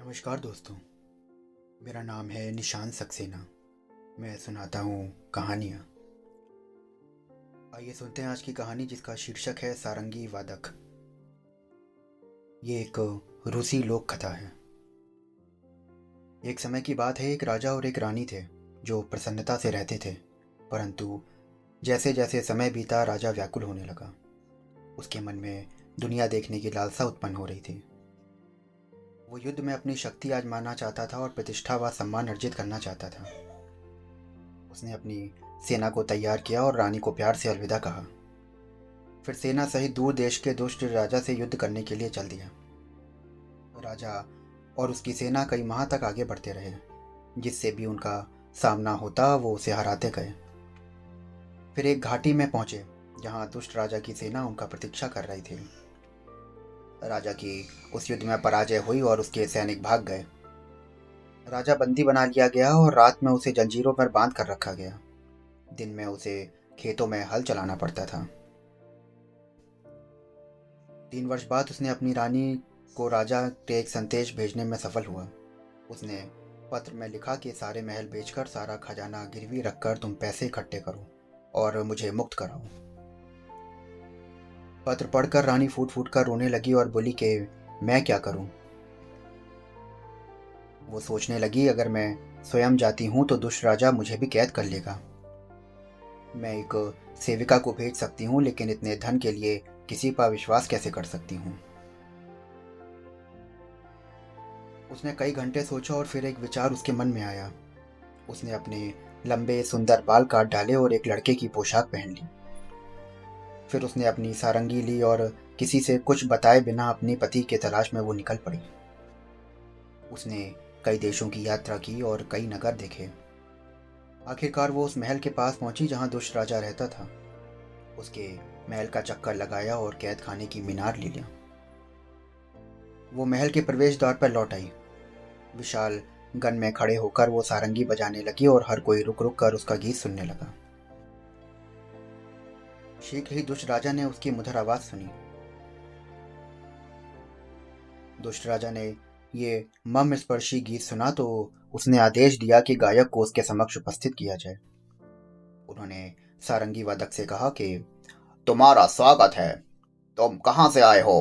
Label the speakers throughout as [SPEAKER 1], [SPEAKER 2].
[SPEAKER 1] नमस्कार दोस्तों। मेरा नाम है निशान सक्सेना। मैं सुनाता हूँ कहानियाँ। आइए सुनते हैं आज की कहानी, जिसका शीर्षक है सारंगी वादक। ये एक रूसी लोक कथा है। एक समय की बात है, एक राजा और एक रानी थे जो प्रसन्नता से रहते थे। परंतु जैसे जैसे समय बीता, राजा व्याकुल होने लगा। उसके मन में दुनिया देखने की लालसा उत्पन्न हो रही थी। वो युद्ध में अपनी शक्ति आजमाना चाहता था और प्रतिष्ठा व सम्मान अर्जित करना चाहता था। उसने अपनी सेना को तैयार किया और रानी को प्यार से अलविदा कहा। फिर सेना सहित दूर देश के दुष्ट राजा से युद्ध करने के लिए चल दिया। राजा और उसकी सेना कई माह तक आगे बढ़ते रहे। जिससे भी उनका सामना होता वो उसे हराते गए। फिर एक घाटी में पहुंचे जहां दुष्ट राजा की सेना उनका प्रतीक्षा कर रही थी। राजा की उस युद्ध में पराजय हुई और उसके सैनिक भाग गए। राजा बंदी बना लिया गया और रात में उसे जंजीरों पर बांध कर रखा गया। दिन में उसे खेतों में हल चलाना पड़ता था। 3 वर्ष बाद उसने अपनी रानी को राजा के एक संदेश भेजने में सफल हुआ। उसने पत्र में लिखा कि सारे महल बेचकर, सारा खजाना गिरवी रखकर तुम पैसे इकट्ठे करो और मुझे मुक्त कराओ। पत्र पढ़कर रानी फूट फूट कर रोने लगी और बोली कि मैं क्या करूं। वो सोचने लगी, अगर मैं स्वयं जाती हूं तो दुष्ट राजा मुझे भी कैद कर लेगा। मैं एक सेविका को भेज सकती हूँ, लेकिन इतने धन के लिए किसी पर विश्वास कैसे कर सकती हूँ। उसने कई घंटे सोचा और फिर एक विचार उसके मन में आया। उसने अपने लंबे सुंदर बाल काट डाले और एक लड़के की पोशाक पहन ली। फिर उसने अपनी सारंगी ली और किसी से कुछ बताए बिना अपने पति के तलाश में वो निकल पड़ी। उसने कई देशों की यात्रा की और कई नगर देखे। आखिरकार वो उस महल के पास पहुंची जहां दुष्ट राजा रहता था। उसके महल का चक्कर लगाया और कैद खाने की मीनार ले लिया। वो महल के प्रवेश द्वार पर लौट आई। विशाल गन में खड़े होकर वो सारंगी बजाने लगी और हर कोई रुक रुक कर उसका गीत सुनने लगा। शीघ्र ही दुष्ट राजा ने उसकी मधुर आवाज सुनी। दुष्ट राजा ने ये मर्म स्पर्शी गीत सुना तो उसने आदेश दिया कि गायक को उसके समक्ष उपस्थित किया जाए। उन्होंने सारंगी वादक से कहा कि तुम्हारा स्वागत है, तुम कहाँ से आए हो।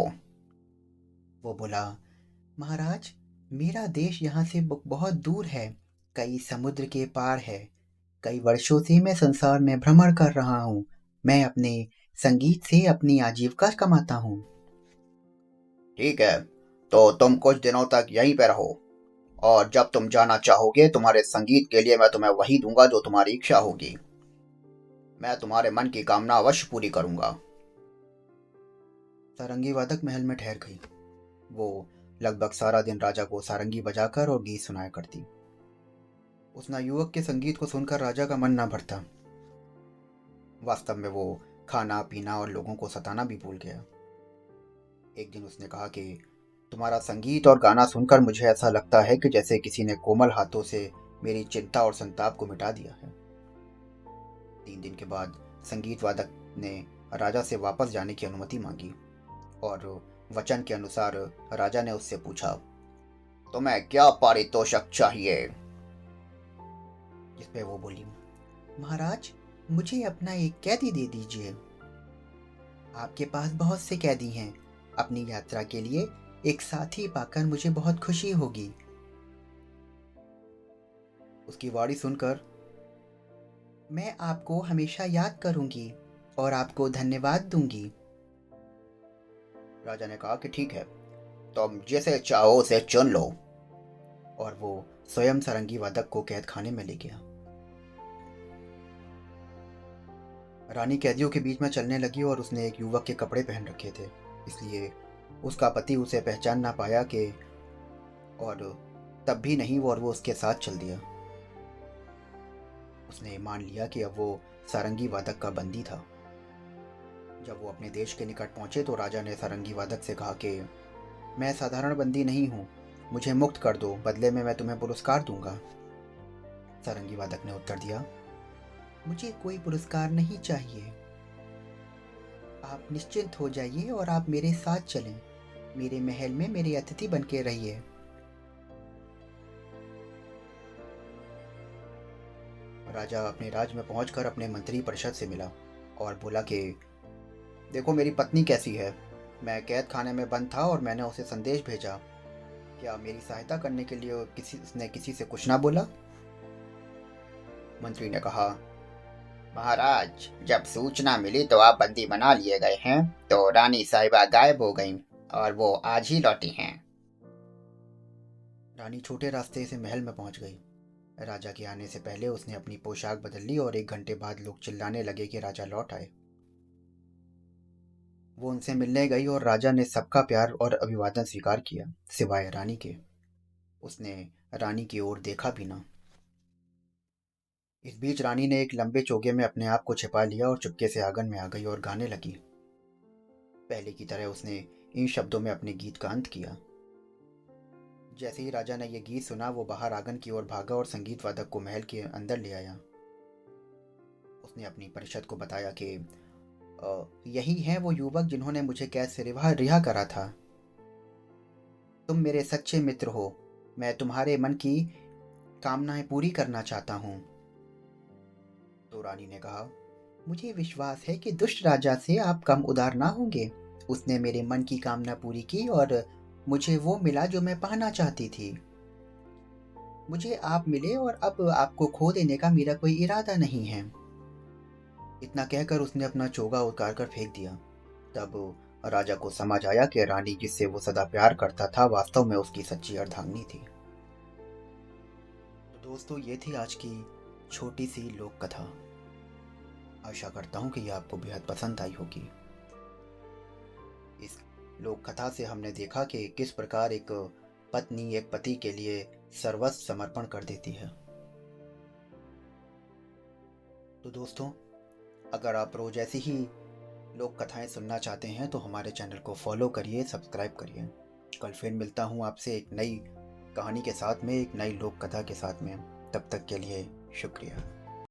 [SPEAKER 1] वो बोला, महाराज, मेरा देश यहाँ से बहुत दूर है, कई समुद्र के पार है। कई वर्षों से मैं संसार में भ्रमण कर रहा हूँ। मैं अपने संगीत से अपनी आजीविका कमाता हूँ। ठीक है, तो तुम कुछ दिनों तक यहीं पे रहो, और जब तुम जाना चाहोगे तुम्हारे संगीत के लिए मैं तुम्हें वही दूंगा जो तुम्हारी इच्छा होगी। मैं तुम्हारे मन की कामना अवश्य पूरी करूंगा। सारंगी वादक महल में ठहर गई। वो लगभग सारा दिन राजा को सारंगी बजाकर और गीत सुनाया करती। उस नवयुवक के संगीत को सुनकर राजा का मन न भरता। वास्तव में वो खाना पीना और लोगों को सताना भी भूल गया। एक दिन उसने कहा कि तुम्हारा संगीत और गाना सुनकर मुझे ऐसा लगता है कि जैसे किसी ने कोमल हाथों से मेरी चिंता और संताप को मिटा दिया है। 3 दिन के बाद संगीत वादक ने राजा से वापस जाने की अनुमति मांगी और वचन के अनुसार राजा ने उससे पूछा, तुम्हें क्या पारितोषिक चाहिए। जिस पे वो बोली, महाराज, मुझे अपना एक कैदी दे दीजिए। आपके पास बहुत से कैदी हैं। अपनी यात्रा के लिए एक साथी पाकर मुझे बहुत खुशी होगी। उसकी वाणी सुनकर मैं आपको हमेशा याद करूंगी और आपको धन्यवाद दूंगी। राजा ने कहा कि ठीक है, तुम जिसे चाहो उसे चुन लो। और वो स्वयं सारंगी वादक को कैद खाने में ले गया। रानी कैदियों के बीच में चलने लगी और उसने एक युवक के कपड़े पहन रखे थे, इसलिए उसका पति उसे पहचान ना पाया कि और तब भी नहीं और वो उसके साथ चल दिया। उसने मान लिया कि अब वो सारंगी वादक का बंदी था। जब वो अपने देश के निकट पहुंचे तो राजा ने सारंगी वादक से कहा कि मैं साधारण बंदी नहीं हूं, मुझे मुक्त कर दो, बदले में मैं तुम्हें पुरस्कार दूंगा। सारंगी वादक ने उत्तर दिया, मुझे कोई पुरस्कार नहीं चाहिए। आप निश्चिंत हो जाइए और आप मेरे साथ चलें। मेरे महल में मेरे अतिथि बन के रहिए। राजा अपने राज्य में पहुंचकर अपने मंत्री परिषद से मिला और बोला कि देखो मेरी पत्नी कैसी है। मैं कैद खाने में बंद था और मैंने उसे संदेश भेजा। क्या मेरी सहायता करने के लिए उसने किसी से कुछ ना बोला? मंत्री ने कहा,
[SPEAKER 2] महाराज, जब सूचना मिली तो आप बंदी बना लिए गए हैं, तो रानी साहिबा गायब हो गईं और वो आज ही लौटी हैं।
[SPEAKER 1] रानी छोटे रास्ते से महल में पहुंच गई। राजा के आने से पहले उसने अपनी पोशाक बदल ली और 1 घंटे बाद लोग चिल्लाने लगे कि राजा लौट आए। वो उनसे मिलने गई और राजा ने सबका प्यार और अभिवादन स्वीकार किया, सिवाय रानी के। उसने रानी की ओर देखा भी ना। इस बीच रानी ने एक लंबे चोगे में अपने आप को छिपा लिया और चुपके से आंगन में आ गई और गाने लगी। पहले की तरह उसने इन शब्दों में अपने गीत का अंत किया। जैसे ही राजा ने यह गीत सुना, वो बाहर आंगन की ओर भागा और संगीत वादक को महल के अंदर ले आया। उसने अपनी परिषद को बताया कि यही है वो युवक जिन्होंने मुझे कैद से रिहा करा था। तुम मेरे सच्चे मित्र हो। मैं तुम्हारे मन की कामनाएं पूरी करना चाहता हूँ। तो रानी ने कहा, मुझे विश्वास है कि दुष्ट राजा से आप कम उदार ना होंगे। उसने मेरे मन की कामना पूरी की और मुझे वो मिला जो मैं पाना चाहती थी। मुझे आप मिले और अब आपको खो देने का मेरा कोई इरादा नहीं है। इतना कहकर उसने अपना चोगा उतार कर फेंक दिया। तब राजा को समझ आया कि रानी जिससे वो सदा प्यार करता था वास्तव में उसकी सच्ची अर्धांगिनी थी। तो दोस्तों, ये थी आज की छोटी सी लोक कथा। आशा करता हूँ कि ये आपको बेहद पसंद आई होगी। इस लोक कथा से हमने देखा कि किस प्रकार एक पत्नी एक पति के लिए सर्वस्व समर्पण कर देती है। तो दोस्तों, अगर आप रोज ऐसी ही लोक कथाएं सुनना चाहते हैं तो हमारे चैनल को फॉलो करिए, सब्सक्राइब करिए। कल फिर मिलता हूँ आपसे एक नई कहानी के साथ में, एक नई लोक कथा के साथ में। तब तक के लिए शुक्रिया।